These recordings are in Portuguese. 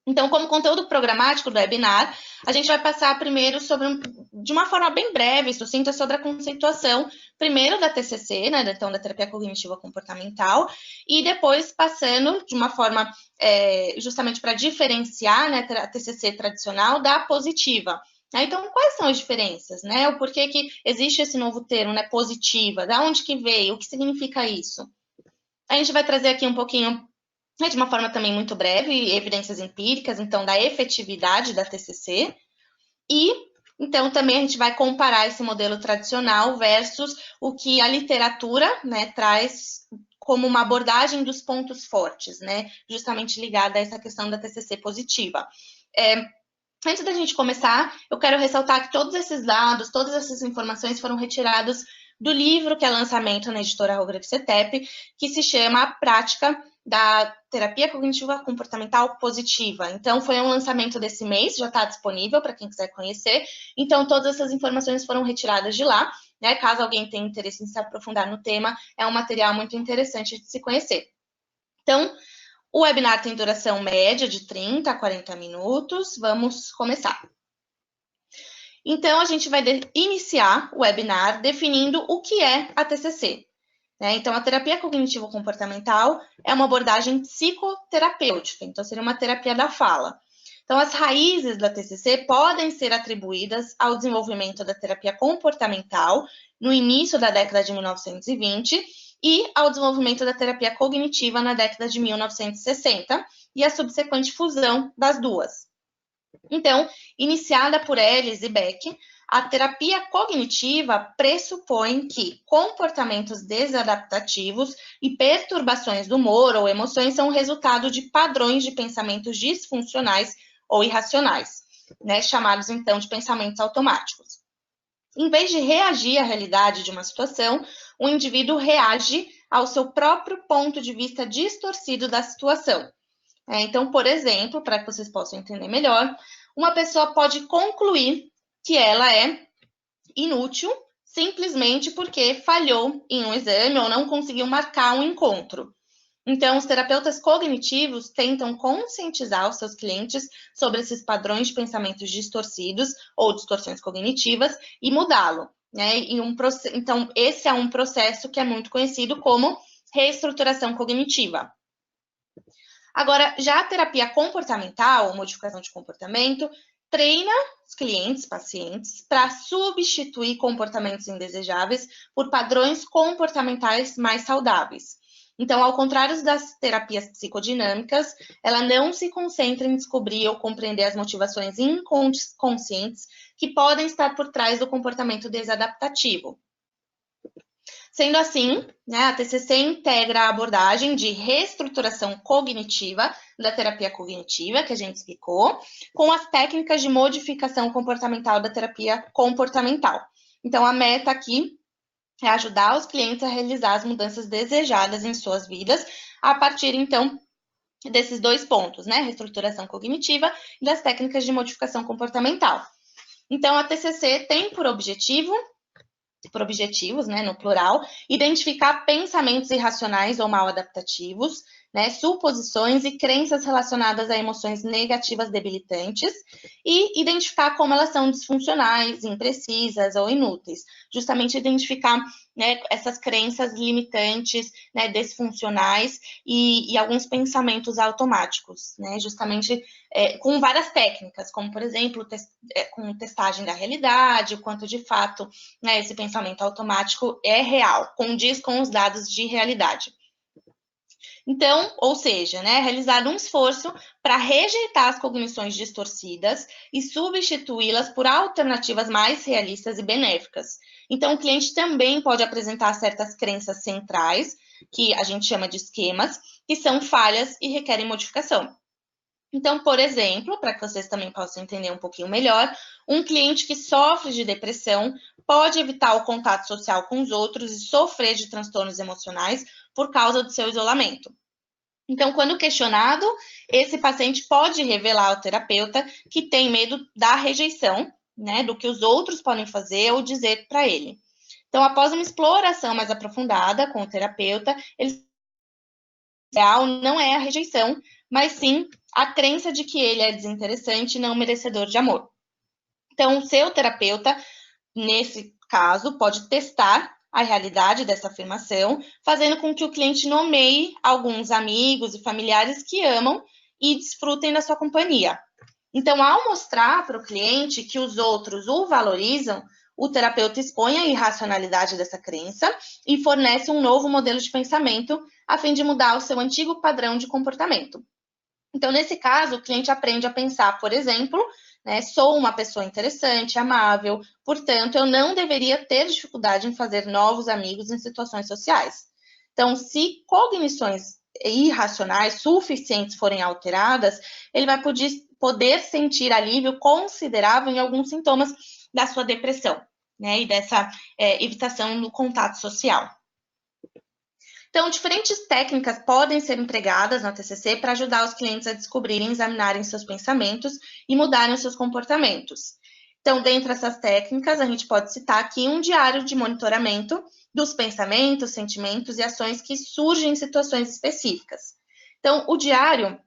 Então, como conteúdo programático do webinar, a gente vai passar primeiro de uma forma bem breve, sucinta, sobre a conceituação, primeiro da TCC, né, então da terapia cognitiva comportamental, e depois passando de uma forma justamente para diferenciar, né, a TCC tradicional da positiva. Então, quais são as diferenças, né? O porquê que existe esse novo termo, né, positiva? Da onde que veio? O que significa isso? A gente vai trazer aqui um pouquinho, de uma forma também muito breve, evidências empíricas, então, da efetividade da TCC. E, então, também a gente vai comparar esse modelo tradicional versus o que a literatura, né, traz como uma abordagem dos pontos fortes, né, justamente ligada a essa questão da TCC positiva. Antes da gente começar, eu quero ressaltar que todos esses dados, todas essas informações foram retirados do livro que é lançamento na editora Rogreff Cetep, que se chama A Prática da Terapia Cognitiva Comportamental Positiva. Então, foi um lançamento desse mês, já está disponível para quem quiser conhecer. Então, todas essas informações foram retiradas de lá, né? Caso alguém tenha interesse em se aprofundar no tema, é um material muito interessante de se conhecer. Então, o webinar tem duração média de 30 a 40 minutos. Vamos começar. Então, a gente vai iniciar o webinar definindo o que é a TCC. Então, a terapia cognitivo-comportamental é uma abordagem psicoterapêutica, então seria uma terapia da fala. Então, as raízes da TCC podem ser atribuídas ao desenvolvimento da terapia comportamental no início da década de 1920 e ao desenvolvimento da terapia cognitiva na década de 1960 e a subsequente fusão das duas. Então, iniciada por Ellis e Beck, a terapia cognitiva pressupõe que comportamentos desadaptativos e perturbações do humor ou emoções são resultado de padrões de pensamentos disfuncionais ou irracionais, né, chamados então de pensamentos automáticos. Em vez de reagir à realidade de uma situação, o indivíduo reage ao seu próprio ponto de vista distorcido da situação. Então, por exemplo, para que vocês possam entender melhor, uma pessoa pode concluir que ela é inútil simplesmente porque falhou em um exame ou não conseguiu marcar um encontro. Então, os terapeutas cognitivos tentam conscientizar os seus clientes sobre esses padrões de pensamentos distorcidos ou distorções cognitivas e mudá-lo, né? Então, esse é um processo que é muito conhecido como reestruturação cognitiva. Agora, já a terapia comportamental, ou modificação de comportamento, treina os clientes, pacientes, para substituir comportamentos indesejáveis por padrões comportamentais mais saudáveis. Então, ao contrário das terapias psicodinâmicas, ela não se concentra em descobrir ou compreender as motivações inconscientes que podem estar por trás do comportamento desadaptativo. Sendo assim, né, a TCC integra a abordagem de reestruturação cognitiva da terapia cognitiva, que a gente explicou, com as técnicas de modificação comportamental da terapia comportamental. Então, a meta aqui é ajudar os clientes a realizar as mudanças desejadas em suas vidas, a partir, então, desses dois pontos, né, reestruturação cognitiva e das técnicas de modificação comportamental. Então, a TCC tem por objetivos, né, no plural, identificar pensamentos irracionais ou mal adaptativos, né, suposições e crenças relacionadas a emoções negativas debilitantes e identificar como elas são disfuncionais, imprecisas ou inúteis. Justamente identificar, né, essas crenças limitantes, né, disfuncionais e alguns pensamentos automáticos, né, justamente com várias técnicas, como, por exemplo, com testagem da realidade, o quanto de fato, né, esse pensamento automático é real, condiz com os dados de realidade. Então, ou seja, né, realizar um esforço para rejeitar as cognições distorcidas e substituí-las por alternativas mais realistas e benéficas. Então, o cliente também pode apresentar certas crenças centrais, que a gente chama de esquemas, que são falhas e requerem modificação. Então, por exemplo, para que vocês também possam entender um pouquinho melhor, um cliente que sofre de depressão pode evitar o contato social com os outros e sofrer de transtornos emocionais por causa do seu isolamento. Então, quando questionado, esse paciente pode revelar ao terapeuta que tem medo da rejeição, né, do que os outros podem fazer ou dizer para ele. Então, após uma exploração mais aprofundada com o terapeuta, ele ideal não é a rejeição, mas sim a crença de que ele é desinteressante e não merecedor de amor. Então, o seu terapeuta, nesse caso, pode testar a realidade dessa afirmação, fazendo com que o cliente nomeie alguns amigos e familiares que amam e desfrutem da sua companhia. Então, ao mostrar para o cliente que os outros o valorizam, o terapeuta expõe a irracionalidade dessa crença e fornece um novo modelo de pensamento a fim de mudar o seu antigo padrão de comportamento. Então, nesse caso, o cliente aprende a pensar, por exemplo, sou uma pessoa interessante, amável, portanto, eu não deveria ter dificuldade em fazer novos amigos em situações sociais. Então, se cognições irracionais suficientes forem alteradas, ele vai poder sentir alívio considerável em alguns sintomas da sua depressão, e dessa evitação do contato social. Então, diferentes técnicas podem ser empregadas na TCC para ajudar os clientes a descobrirem, examinarem seus pensamentos e mudarem os seus comportamentos. Então, dentre essas técnicas, a gente pode citar aqui um diário de monitoramento dos pensamentos, sentimentos e ações que surgem em situações específicas. Então, o diário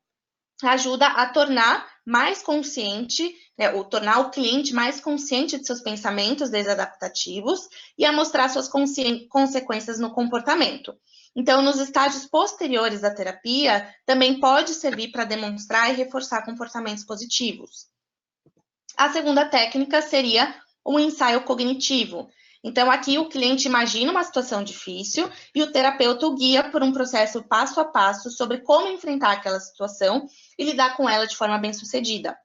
ajuda a tornar mais consciente, ou tornar o cliente mais consciente de seus pensamentos desadaptativos e a mostrar suas consequências no comportamento. Então, nos estágios posteriores da terapia, também pode servir para demonstrar e reforçar comportamentos positivos. A segunda técnica seria o ensaio cognitivo. Então, aqui o cliente imagina uma situação difícil e o terapeuta o guia por um processo passo a passo sobre como enfrentar aquela situação e lidar com ela de forma bem-sucedida.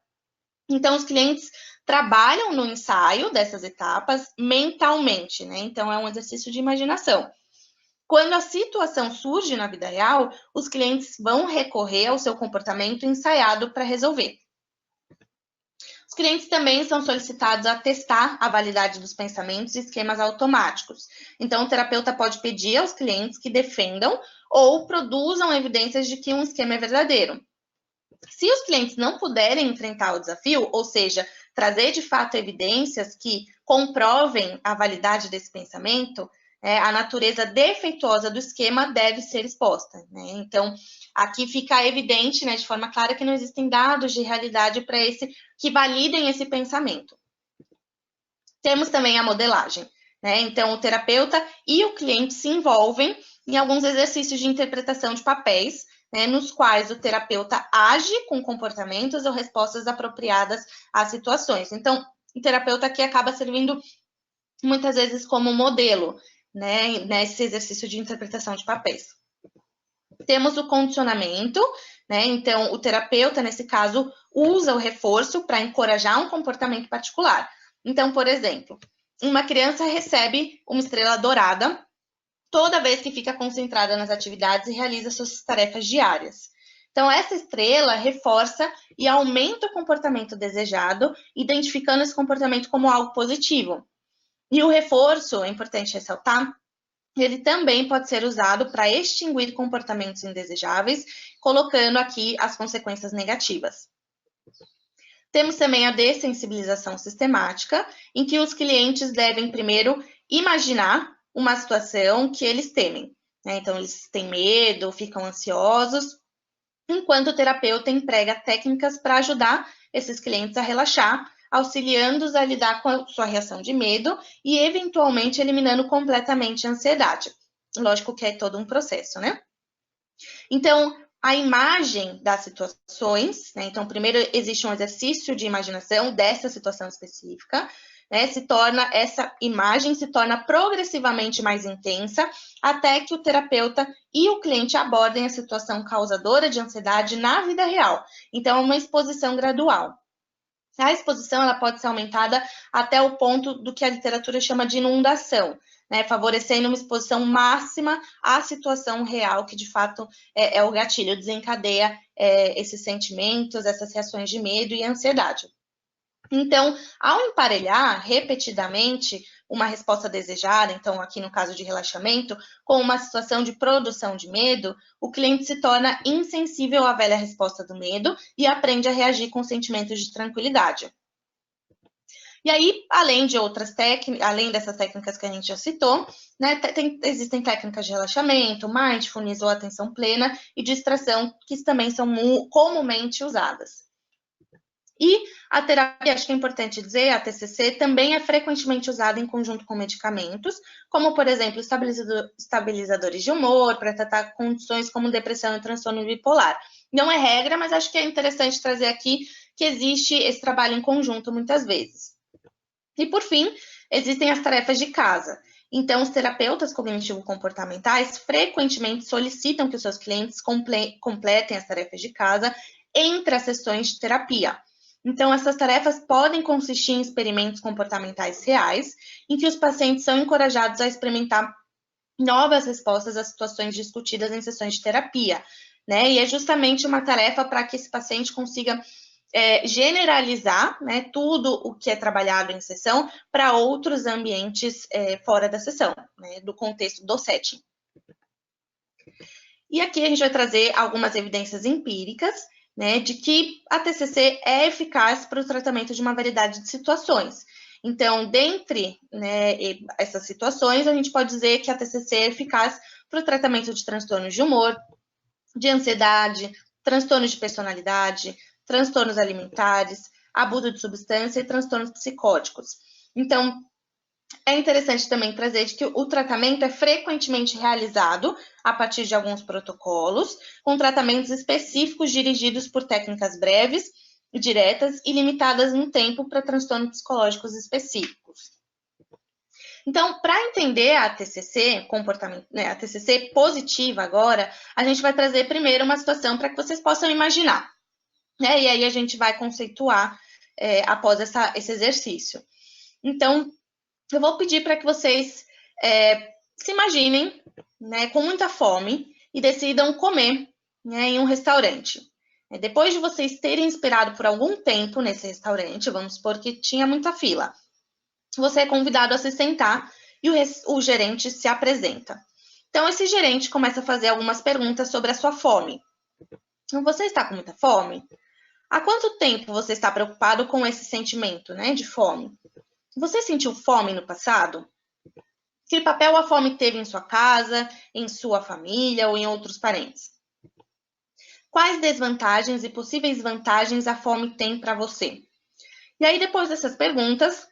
Então, os clientes trabalham no ensaio dessas etapas mentalmente, Então, é um exercício de imaginação. Quando a situação surge na vida real, os clientes vão recorrer ao seu comportamento ensaiado para resolver. Os clientes também são solicitados a testar a validade dos pensamentos e esquemas automáticos. Então, o terapeuta pode pedir aos clientes que defendam ou produzam evidências de que um esquema é verdadeiro. Se os clientes não puderem enfrentar o desafio, ou seja, trazer de fato evidências que comprovem a validade desse pensamento, a natureza defeituosa do esquema deve ser exposta. Então, aqui fica evidente, de forma clara, que não existem dados de realidade para que validem esse pensamento. Temos também a modelagem. Então, o terapeuta e o cliente se envolvem em alguns exercícios de interpretação de papéis, nos quais o terapeuta age com comportamentos ou respostas apropriadas às situações. Então, o terapeuta aqui acaba servindo muitas vezes como modelo, nesse exercício de interpretação de papéis. Temos o condicionamento, Então, o terapeuta, nesse caso, usa o reforço para encorajar um comportamento particular. Então, por exemplo, uma criança recebe uma estrela dourada toda vez que fica concentrada nas atividades e realiza suas tarefas diárias. Então, essa estrela reforça e aumenta o comportamento desejado, identificando esse comportamento como algo positivo. E o reforço, é importante ressaltar, ele também pode ser usado para extinguir comportamentos indesejáveis, colocando aqui as consequências negativas. Temos também a dessensibilização sistemática, em que os clientes devem primeiro imaginar uma situação que eles temem. Então, eles têm medo, ficam ansiosos, enquanto o terapeuta emprega técnicas para ajudar esses clientes a relaxar, auxiliando-os a lidar com a sua reação de medo e, eventualmente, eliminando completamente a ansiedade. Lógico que é todo um processo, Então, a imagem das situações, Então, primeiro existe um exercício de imaginação dessa situação específica, essa imagem se torna progressivamente mais intensa até que o terapeuta e o cliente abordem a situação causadora de ansiedade na vida real. Então, é uma exposição gradual. A exposição ela pode ser aumentada até o ponto do que a literatura chama de inundação, favorecendo uma exposição máxima à situação real, que de fato é o gatilho, desencadeia esses sentimentos, essas reações de medo e ansiedade. Então, ao emparelhar repetidamente uma resposta desejada, então aqui no caso de relaxamento, com uma situação de produção de medo, o cliente se torna insensível à velha resposta do medo e aprende a reagir com sentimentos de tranquilidade. E aí, além de outras técnicas, além dessas técnicas que a gente já citou, né, existem técnicas de relaxamento, mindfulness ou atenção plena e distração, que também são comumente usadas. E a terapia, acho que é importante dizer, a TCC também é frequentemente usada em conjunto com medicamentos, como, por exemplo, estabilizadores de humor, para tratar condições como depressão e transtorno bipolar. Não é regra, mas acho que é interessante trazer aqui que existe esse trabalho em conjunto muitas vezes. E, por fim, existem as tarefas de casa. Então, os terapeutas cognitivo-comportamentais frequentemente solicitam que os seus clientes completem as tarefas de casa entre as sessões de terapia. Então, essas tarefas podem consistir em experimentos comportamentais reais, em que os pacientes são encorajados a experimentar novas respostas às situações discutidas em sessões de terapia, né? E é justamente uma tarefa para que esse paciente consiga generalizar, né, tudo o que é trabalhado em sessão para outros ambientes fora da sessão, né, do contexto do setting. E aqui a gente vai trazer algumas evidências empíricas, né, de que a TCC é eficaz para o tratamento de uma variedade de situações. Então, dentre, né, essas situações, a gente pode dizer que a TCC é eficaz para o tratamento de transtornos de humor, de ansiedade, transtornos de personalidade, transtornos alimentares, abuso de substância e transtornos psicóticos. Então, é interessante também trazer que o tratamento é frequentemente realizado a partir de alguns protocolos, com tratamentos específicos dirigidos por técnicas breves, diretas e limitadas no tempo para transtornos psicológicos específicos. Então, para entender a TCC, né, a TCC positiva agora, a gente vai trazer primeiro uma situação para que vocês possam imaginar, né? E aí a gente vai conceituar após esse exercício. Então, eu vou pedir para que vocês se imaginem, né, com muita fome e decidam comer, né, em um restaurante. Depois de vocês terem esperado por algum tempo nesse restaurante, vamos supor que tinha muita fila, você é convidado a se sentar e o gerente se apresenta. Então, esse gerente começa a fazer algumas perguntas sobre a sua fome. Então, você está com muita fome? Há quanto tempo você está preocupado com esse sentimento, né, de fome? Você sentiu fome no passado? Que papel a fome teve em sua casa, em sua família ou em outros parentes? Quais desvantagens e possíveis vantagens a fome tem para você? E aí, depois dessas perguntas,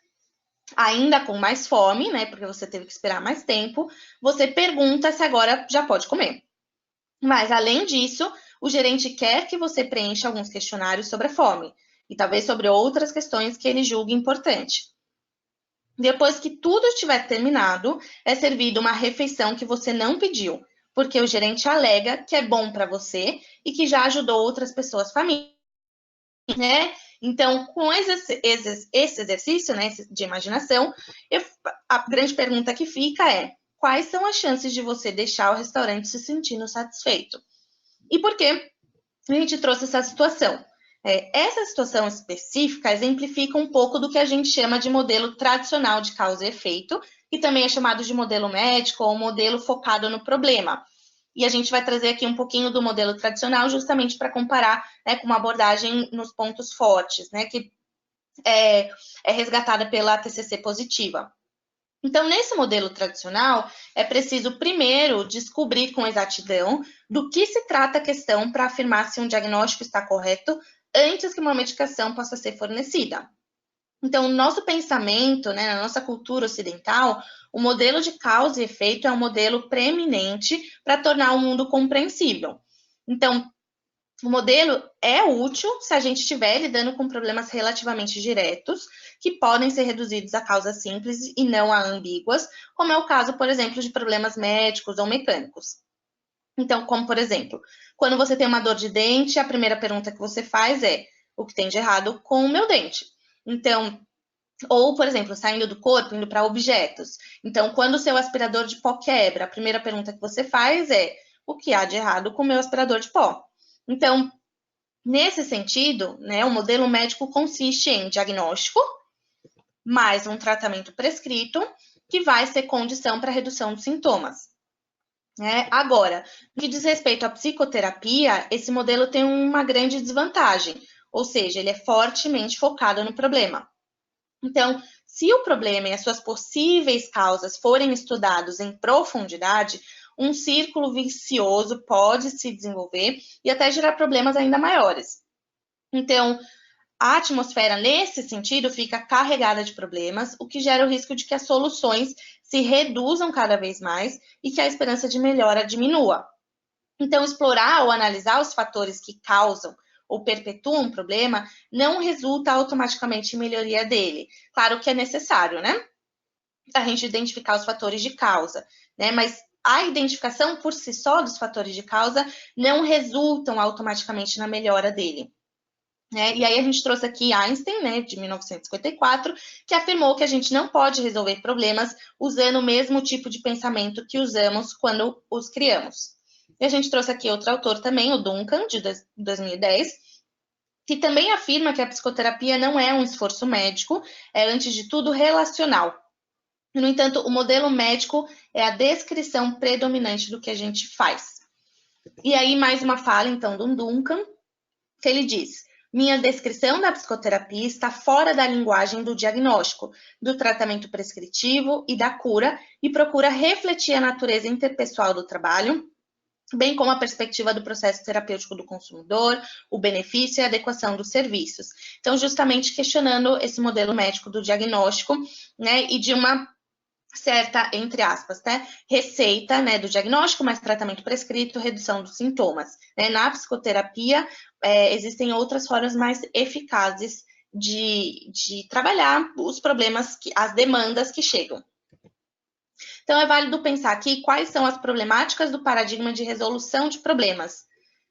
ainda com mais fome, né, porque você teve que esperar mais tempo, você pergunta se agora já pode comer. Mas, além disso, o gerente quer que você preencha alguns questionários sobre a fome e talvez sobre outras questões que ele julgue importante. Depois que tudo estiver terminado, é servida uma refeição que você não pediu, porque o gerente alega que é bom para você e que já ajudou outras pessoas, família, né? Então, com esse exercício, né, de imaginação, a grande pergunta que fica é: quais são as chances de você deixar o restaurante se sentindo satisfeito? E por que a gente trouxe essa situação? Essa situação específica exemplifica um pouco do que a gente chama de modelo tradicional de causa e efeito, que também é chamado de modelo médico ou modelo focado no problema. E a gente vai trazer aqui um pouquinho do modelo tradicional justamente para comparar, né, com uma abordagem nos pontos fortes, né, que é resgatada pela TCC positiva. Então, nesse modelo tradicional, é preciso primeiro descobrir com exatidão do que se trata a questão para afirmar se um diagnóstico está correto antes que uma medicação possa ser fornecida. Então, no nosso pensamento, né, na nossa cultura ocidental, o modelo de causa e efeito é um modelo preeminente para tornar o mundo compreensível. Então, o modelo é útil se a gente estiver lidando com problemas relativamente diretos, que podem ser reduzidos a causas simples e não a ambíguas, como é o caso, por exemplo, de problemas médicos ou mecânicos. Então, como por exemplo, quando você tem uma dor de dente, a primeira pergunta que você faz é: o que tem de errado com o meu dente? Então, ou, por exemplo, saindo do corpo, indo para objetos. Então, quando o seu aspirador de pó quebra, a primeira pergunta que você faz é: o que há de errado com o meu aspirador de pó? Então, nesse sentido, né, o modelo médico consiste em diagnóstico, mais um tratamento prescrito, que vai ser condição para redução dos sintomas. Agora, no que diz respeito à psicoterapia, esse modelo tem uma grande desvantagem, ou seja, ele é fortemente focado no problema. Então, se o problema e as suas possíveis causas forem estudados em profundidade, um círculo vicioso pode se desenvolver e até gerar problemas ainda maiores. Então, a atmosfera, nesse sentido, fica carregada de problemas, o que gera o risco de que as soluções se reduzam cada vez mais e que a esperança de melhora diminua. Então, explorar ou analisar os fatores que causam ou perpetuam um problema não resulta automaticamente em melhoria dele. Claro que é necessário, né? A gente identificar os fatores de causa, né? Mas a identificação por si só dos fatores de causa não resultam automaticamente na melhora dele. E aí a gente trouxe aqui Einstein, né, de 1954, que afirmou que a gente não pode resolver problemas usando o mesmo tipo de pensamento que usamos quando os criamos. E a gente trouxe aqui outro autor também, o Duncan, de 2010, que também afirma que a psicoterapia não é um esforço médico, é, antes de tudo, relacional. No entanto, o modelo médico é a descrição predominante do que a gente faz. E aí, mais uma fala, então, do Duncan, que ele diz: minha descrição da psicoterapia está fora da linguagem do diagnóstico, do tratamento prescritivo e da cura, e procura refletir a natureza interpessoal do trabalho, bem como a perspectiva do processo terapêutico do consumidor, o benefício e a adequação dos serviços. Então, justamente questionando esse modelo médico do diagnóstico, né, e de uma certa, entre aspas, né, receita, né, do diagnóstico, mais tratamento prescrito, redução dos sintomas. Né? Na psicoterapia, existem outras formas mais eficazes de trabalhar os problemas, as demandas que chegam. Então, é válido pensar aqui quais são as problemáticas do paradigma de resolução de problemas.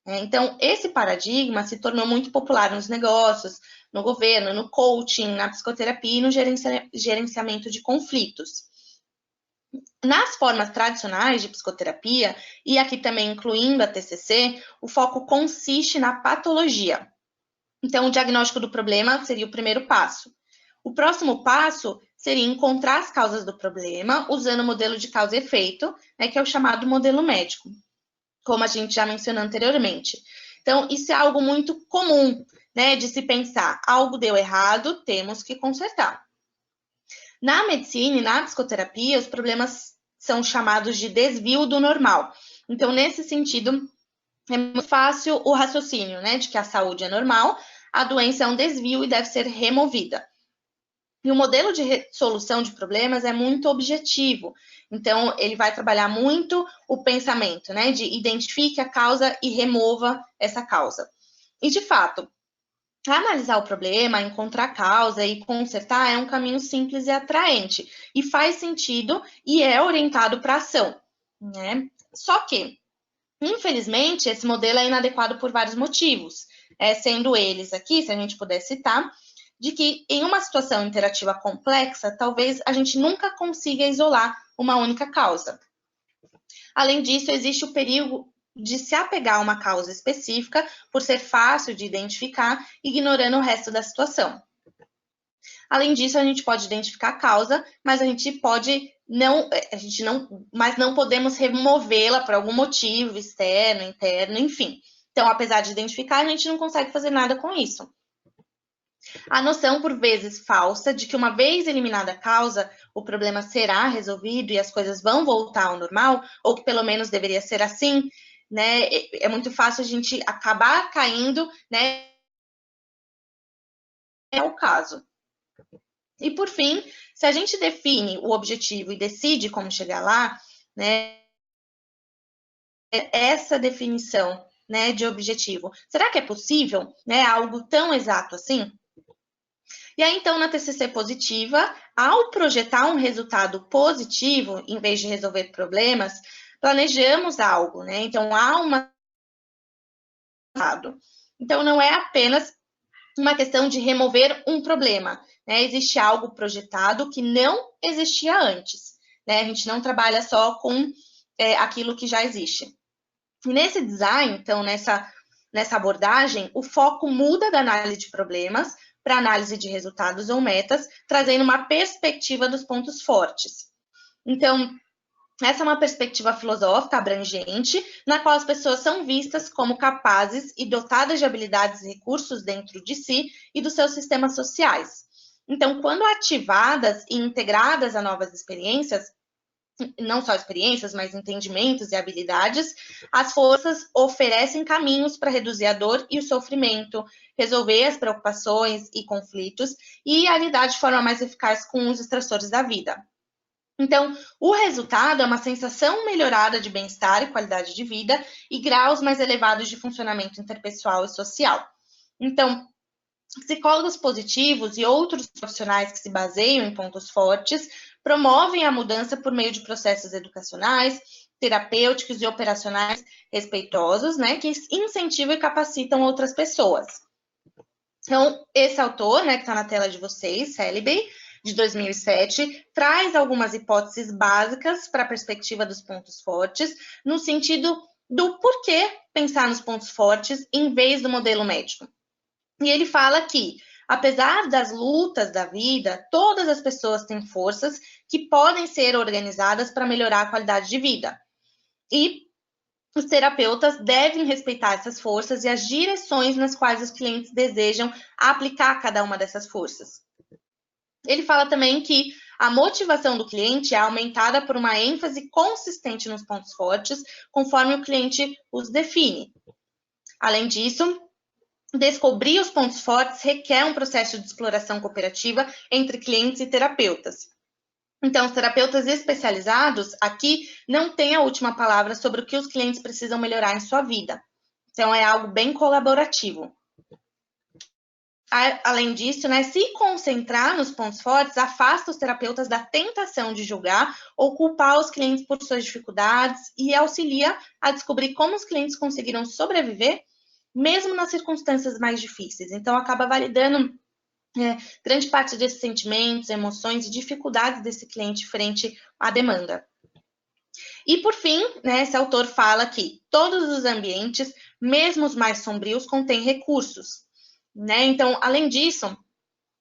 Então, esse paradigma se tornou muito popular nos negócios, no governo, no coaching, na psicoterapia e no gerenciamento de conflitos. Nas formas tradicionais de psicoterapia, e aqui também incluindo a TCC, o foco consiste na patologia. Então, o diagnóstico do problema seria o primeiro passo. O próximo passo seria encontrar as causas do problema usando o modelo de causa e efeito, né, que é o chamado modelo médico, como a gente já mencionou anteriormente. Então, isso é algo muito comum, né, de se pensar: algo deu errado, temos que consertar. Na medicina e na psicoterapia, os problemas são chamados de desvio do normal. Então, nesse sentido, é muito fácil o raciocínio, né, de que a saúde é normal, a doença é um desvio e deve ser removida. E o modelo de solução de problemas é muito objetivo. Então, ele vai trabalhar muito o pensamento, né, de identifique a causa e remova essa causa. E, de fato, analisar o problema, encontrar a causa e consertar é um caminho simples e atraente, e faz sentido e é orientado para a ação, né? Só que, infelizmente, esse modelo é inadequado por vários motivos, sendo eles aqui, se a gente puder citar, de que em uma situação interativa complexa, talvez a gente nunca consiga isolar uma única causa. Além disso, existe o perigo de se apegar a uma causa específica, por ser fácil de identificar, ignorando o resto da situação. Além disso, a gente pode identificar a causa, mas mas não podemos removê-la por algum motivo externo, interno, enfim. Então, apesar de identificar, a gente não consegue fazer nada com isso. A noção, por vezes falsa, de que uma vez eliminada a causa, o problema será resolvido e as coisas vão voltar ao normal, ou que pelo menos deveria ser assim, né? É muito fácil a gente acabar caindo, né? É o caso. E por fim, se a gente define o objetivo e decide como chegar lá, né? Essa definição, né, de objetivo, será que é possível, né? Algo tão exato assim? E aí, então, na TCC positiva, ao projetar um resultado positivo, em vez de resolver problemas, planejamos algo, né? Então, há uma... Então, não é apenas uma questão de remover um problema, né? Existe algo projetado que não existia antes, né? A gente não trabalha só com aquilo que já existe. E nesse design, então, nessa abordagem, o foco muda da análise de problemas para análise de resultados ou metas, trazendo uma perspectiva dos pontos fortes. Então, essa é uma perspectiva filosófica abrangente, na qual as pessoas são vistas como capazes e dotadas de habilidades e recursos dentro de si e dos seus sistemas sociais. Então, quando ativadas e integradas a novas experiências, não só experiências, mas entendimentos e habilidades, as forças oferecem caminhos para reduzir a dor e o sofrimento, resolver as preocupações e conflitos e a lidar de forma mais eficaz com os estressores da vida. Então, o resultado é uma sensação melhorada de bem-estar e qualidade de vida e graus mais elevados de funcionamento interpessoal e social. Então, psicólogos positivos e outros profissionais que se baseiam em pontos fortes promovem a mudança por meio de processos educacionais, terapêuticos e operacionais respeitosos, né, que incentivam e capacitam outras pessoas. Então, esse autor, né, que está na tela de vocês, Celebi, de 2007, traz algumas hipóteses básicas para a perspectiva dos pontos fortes, no sentido do porquê pensar nos pontos fortes em vez do modelo médico. E ele fala que, apesar das lutas da vida, todas as pessoas têm forças que podem ser organizadas para melhorar a qualidade de vida. E os terapeutas devem respeitar essas forças e as direções nas quais os clientes desejam aplicar cada uma dessas forças. Ele fala também que a motivação do cliente é aumentada por uma ênfase consistente nos pontos fortes, conforme o cliente os define. Além disso, descobrir os pontos fortes requer um processo de exploração cooperativa entre clientes e terapeutas. Então, os terapeutas especializados aqui não têm a última palavra sobre o que os clientes precisam melhorar em sua vida. Então, é algo bem colaborativo. Além disso, né, se concentrar nos pontos fortes afasta os terapeutas da tentação de julgar ou culpar os clientes por suas dificuldades e auxilia a descobrir como os clientes conseguiram sobreviver mesmo nas circunstâncias mais difíceis. Então, acaba validando grande parte desses sentimentos, emoções e dificuldades desse cliente frente à demanda. E, por fim, né, esse autor fala que todos os ambientes, mesmo os mais sombrios, contêm recursos. Né? Então, além disso,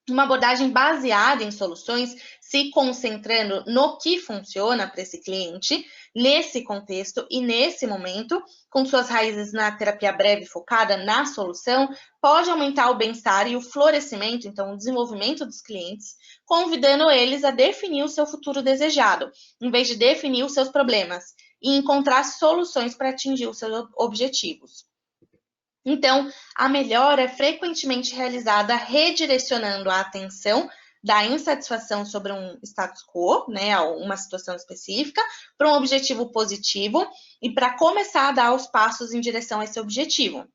uma abordagem baseada em soluções, se concentrando no que funciona para esse cliente, nesse contexto e nesse momento, com suas raízes na terapia breve focada na solução, pode aumentar o bem-estar e o florescimento, então o desenvolvimento dos clientes, convidando eles a definir o seu futuro desejado, em vez de definir os seus problemas, e encontrar soluções para atingir os seus objetivos. Então, a melhora é frequentemente realizada redirecionando a atenção da insatisfação sobre um status quo, né, uma situação específica, para um objetivo positivo e para começar a dar os passos em direção a esse objetivo.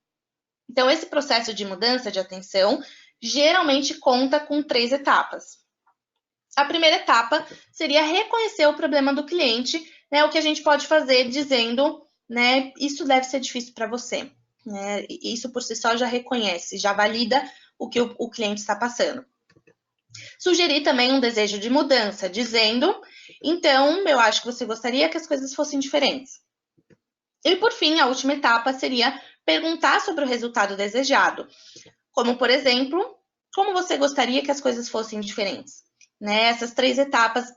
Então, esse processo de mudança de atenção geralmente conta com 3 etapas. A primeira etapa seria reconhecer o problema do cliente, né, o que a gente pode fazer dizendo, né, isso deve ser difícil para você. Isso por si só já reconhece, já valida o que o cliente está passando. Sugerir também um desejo de mudança, dizendo, então, eu acho que você gostaria que as coisas fossem diferentes. E, por fim, a última etapa seria perguntar sobre o resultado desejado, como, por exemplo, como você gostaria que as coisas fossem diferentes? Né? Essas 3 etapas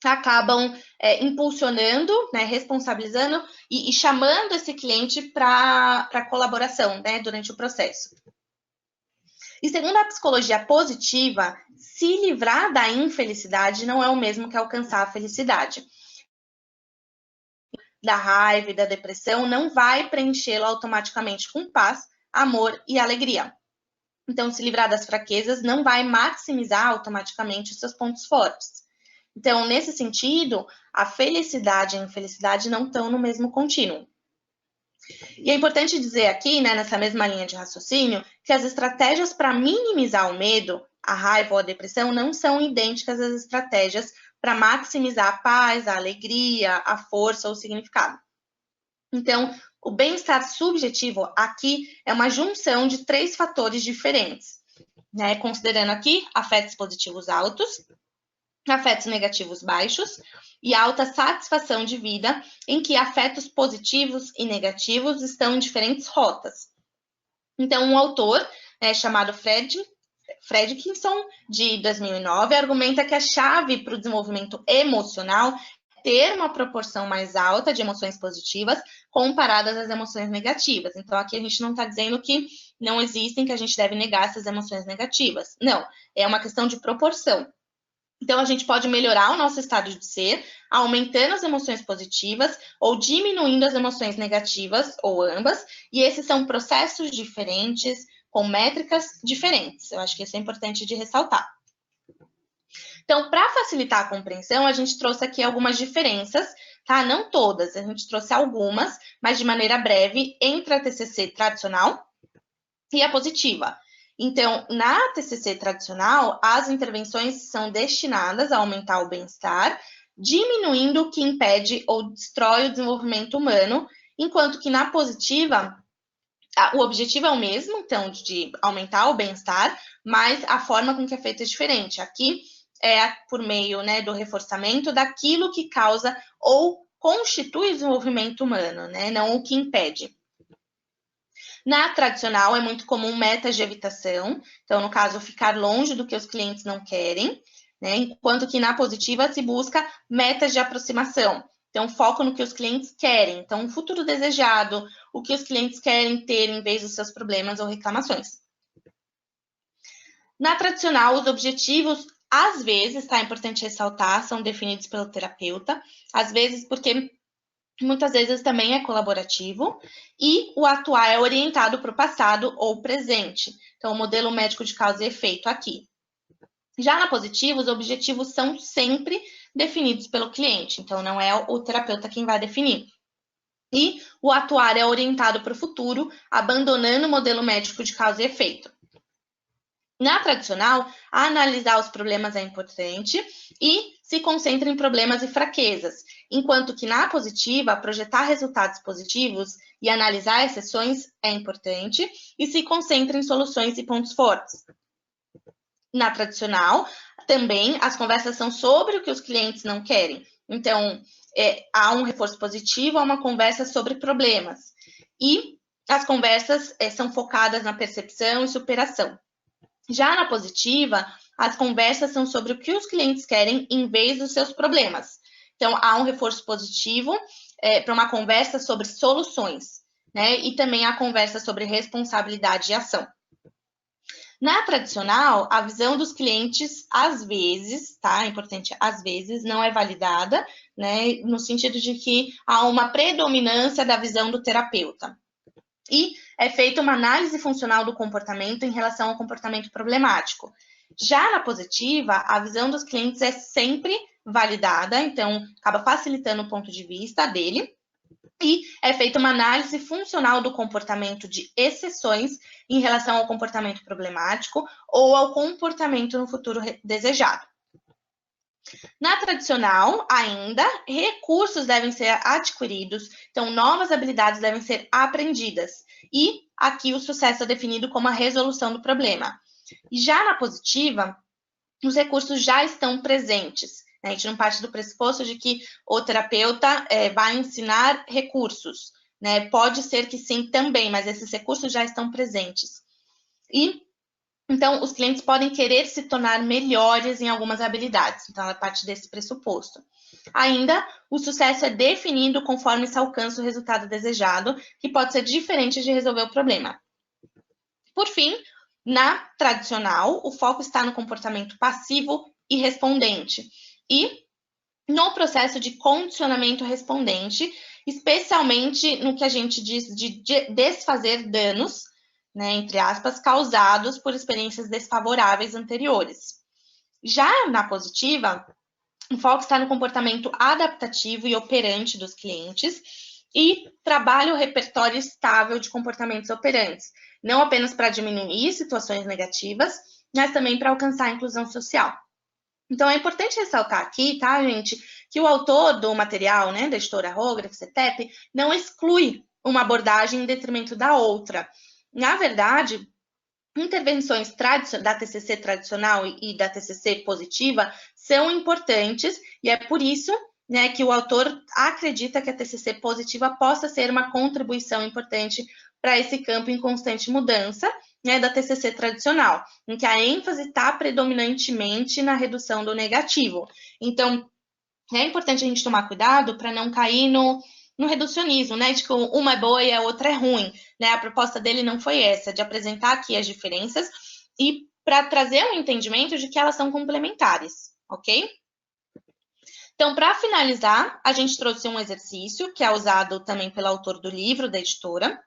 acabam impulsionando, né, responsabilizando e chamando esse cliente para colaboração, né, durante o processo. E segundo a psicologia positiva, se livrar da infelicidade não é o mesmo que alcançar a felicidade. Da raiva e da depressão não vai preenchê-lo automaticamente com paz, amor e alegria. Então, se livrar das fraquezas não vai maximizar automaticamente os seus pontos fortes. Então, nesse sentido, a felicidade e a infelicidade não estão no mesmo contínuo. E é importante dizer aqui, né, nessa mesma linha de raciocínio, que as estratégias para minimizar o medo, a raiva ou a depressão não são idênticas às estratégias para maximizar a paz, a alegria, a força ou o significado. Então, o bem-estar subjetivo aqui é uma junção de 3 fatores diferentes, né, considerando aqui afetos positivos altos, afetos negativos baixos e alta satisfação de vida, em que afetos positivos e negativos estão em diferentes rotas. Então, um autor chamado Fredrickson, de 2009, argumenta que a chave para o desenvolvimento emocional é ter uma proporção mais alta de emoções positivas comparadas às emoções negativas. Então, aqui a gente não está dizendo que não existem, que a gente deve negar essas emoções negativas. Não, é uma questão de proporção. Então, a gente pode melhorar o nosso estado de ser, aumentando as emoções positivas ou diminuindo as emoções negativas, ou ambas, e esses são processos diferentes, com métricas diferentes. Eu acho que isso é importante de ressaltar. Então, para facilitar a compreensão, a gente trouxe aqui algumas diferenças, tá? Não todas, a gente trouxe algumas, mas de maneira breve, entre a TCC tradicional e a positiva. Então, na TCC tradicional, as intervenções são destinadas a aumentar o bem-estar, diminuindo o que impede ou destrói o desenvolvimento humano, enquanto que na positiva, o objetivo é o mesmo, então, de aumentar o bem-estar, mas a forma com que é feito é diferente. Aqui é por meio, né, do reforçamento daquilo que causa ou constitui o desenvolvimento humano, né, não o que impede. Na tradicional, é muito comum metas de evitação, então, no caso, ficar longe do que os clientes não querem, né? Enquanto que na positiva se busca metas de aproximação. Então, foco no que os clientes querem. Então, um futuro desejado, o que os clientes querem ter em vez dos seus problemas ou reclamações. Na tradicional, os objetivos, às vezes, tá? É importante ressaltar, são definidos pelo terapeuta, às vezes porque muitas vezes também é colaborativo, e o atuar é orientado para o passado ou presente. Então, o modelo médico de causa e efeito aqui. Já na positiva, os objetivos são sempre definidos pelo cliente, então não é o terapeuta quem vai definir. E o atuar é orientado para o futuro, abandonando o modelo médico de causa e efeito. Na tradicional, analisar os problemas é importante e se concentra em problemas e fraquezas, enquanto que na positiva, projetar resultados positivos e analisar exceções é importante e se concentra em soluções e pontos fortes. Na tradicional, também as conversas são sobre o que os clientes não querem. Então, há um reforço positivo, há uma conversa sobre problemas. E as conversas são focadas na percepção e superação. Já na positiva, as conversas são sobre o que os clientes querem em vez dos seus problemas. Então, há um reforço positivo para uma conversa sobre soluções, né? E também a conversa sobre responsabilidade e ação. Na tradicional, a visão dos clientes, às vezes, tá? É importante, às vezes, não é validada, né? No sentido de que há uma predominância da visão do terapeuta. E é feita uma análise funcional do comportamento em relação ao comportamento problemático. Já na positiva, a visão dos clientes é sempre validada, então acaba facilitando o ponto de vista dele. E é feita uma análise funcional do comportamento de exceções em relação ao comportamento problemático ou ao comportamento no futuro desejado. Na tradicional, ainda, recursos devem ser adquiridos, então novas habilidades devem ser aprendidas. E aqui o sucesso é definido como a resolução do problema. E já na positiva, os recursos já estão presentes. A gente não parte do pressuposto de que o terapeuta vai ensinar recursos, né? Pode ser que sim também, mas esses recursos já estão presentes. E então, os clientes podem querer se tornar melhores em algumas habilidades. Então, ela parte desse pressuposto. Ainda, o sucesso é definido conforme se alcança o resultado desejado, que pode ser diferente de resolver o problema. Por fim, na tradicional, o foco está no comportamento passivo e respondente. E no processo de condicionamento respondente, especialmente no que a gente diz de desfazer danos, né, entre aspas, causados por experiências desfavoráveis anteriores. Já na positiva, o foco está no comportamento adaptativo e operante dos clientes e trabalha o repertório estável de comportamentos operantes, não apenas para diminuir situações negativas, mas também para alcançar a inclusão social. Então, é importante ressaltar aqui, tá, gente, que o autor do material, né, da editora Hógrafo, CETEP, não exclui uma abordagem em detrimento da outra. Na verdade, intervenções da TCC tradicional e da TCC positiva são importantes e é por isso, né, que o autor acredita que a TCC positiva possa ser uma contribuição importante para esse campo em constante mudança, né, da TCC tradicional, em que a ênfase está predominantemente na redução do negativo. Então, é importante a gente tomar cuidado para não cair no reducionismo, né? De que uma é boa e a outra é ruim, né? A proposta dele não foi essa, de apresentar aqui as diferenças e para trazer um entendimento de que elas são complementares, ok? Então, para finalizar, a gente trouxe um exercício que é usado também pelo autor do livro, da editora,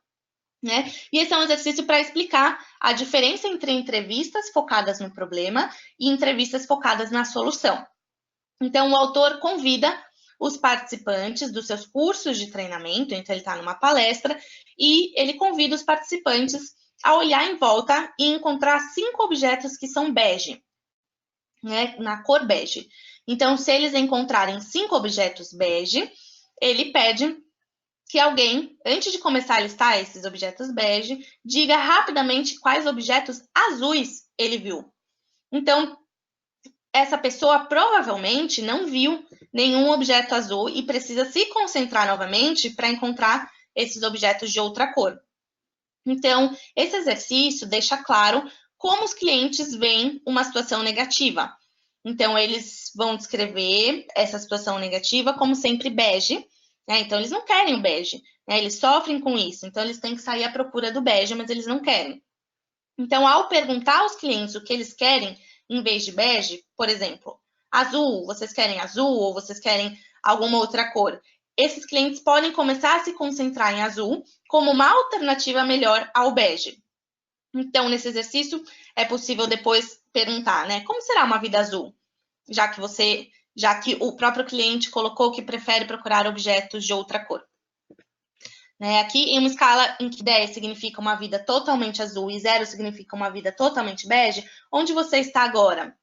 né? E esse é um exercício para explicar a diferença entre entrevistas focadas no problema e entrevistas focadas na solução. Então, o autor convida os participantes dos seus cursos de treinamento, então ele está numa palestra, e ele convida os participantes a olhar em volta e encontrar 5 objetos que são bege, né, na cor bege. Então, se eles encontrarem 5 objetos bege, ele pede que alguém, antes de começar a listar esses objetos bege, diga rapidamente quais objetos azuis ele viu. Então, essa pessoa provavelmente não viu nenhum objeto azul e precisa se concentrar novamente para encontrar esses objetos de outra cor. Então, esse exercício deixa claro como os clientes veem uma situação negativa. Então, eles vão descrever essa situação negativa como sempre bege, né? Então, eles não querem o bege, né? Eles sofrem com isso. Então, eles têm que sair à procura do bege, mas eles não querem. Então, ao perguntar aos clientes o que eles querem, em vez de bege, por exemplo, azul, vocês querem azul ou vocês querem alguma outra cor? Esses clientes podem começar a se concentrar em azul como uma alternativa melhor ao bege. Então, nesse exercício, é possível depois perguntar, né? Como será uma vida azul? Já que o próprio cliente colocou que prefere procurar objetos de outra cor. Né? Aqui, em uma escala em que 10 significa uma vida totalmente azul e 0 significa uma vida totalmente bege, onde você está agora?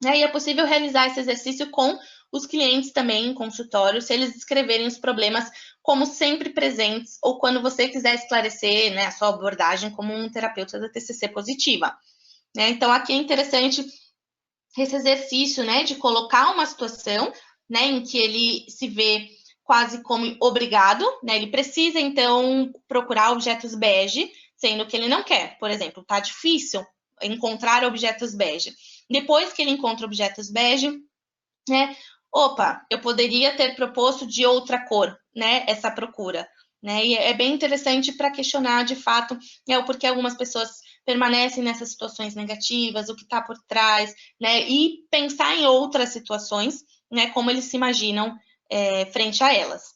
Né? E é possível realizar esse exercício com os clientes também em consultório, se eles descreverem os problemas como sempre presentes ou quando você quiser esclarecer, né, a sua abordagem como um terapeuta da TCC positiva. Né? Então, aqui é interessante esse exercício, né, de colocar uma situação, né, em que ele se vê quase como obrigado, né, ele precisa, então, procurar objetos bege, sendo que ele não quer. Por exemplo, tá difícil encontrar objetos bege. Depois que ele encontra objetos bege, né, opa, eu poderia ter proposto de outra cor, né, essa procura. Né? E é bem interessante para questionar, de fato, né, o porquê algumas pessoas permanecem nessas situações negativas, o que está por trás, né? E pensar em outras situações, né? Como eles se imaginam frente a elas.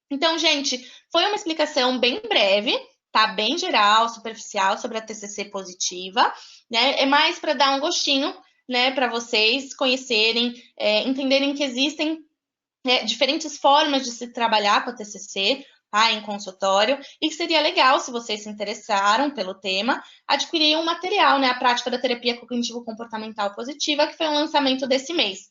Então, gente, foi uma explicação bem breve, tá? Bem geral, superficial sobre a TCC positiva, né? É mais para dar um gostinho, né? Para vocês conhecerem, entenderem que existem diferentes formas de se trabalhar com a TCC, tá, em consultório, e que seria legal, se vocês se interessaram pelo tema, adquirir um material, né, a prática da terapia cognitivo-comportamental positiva, que foi um lançamento desse mês.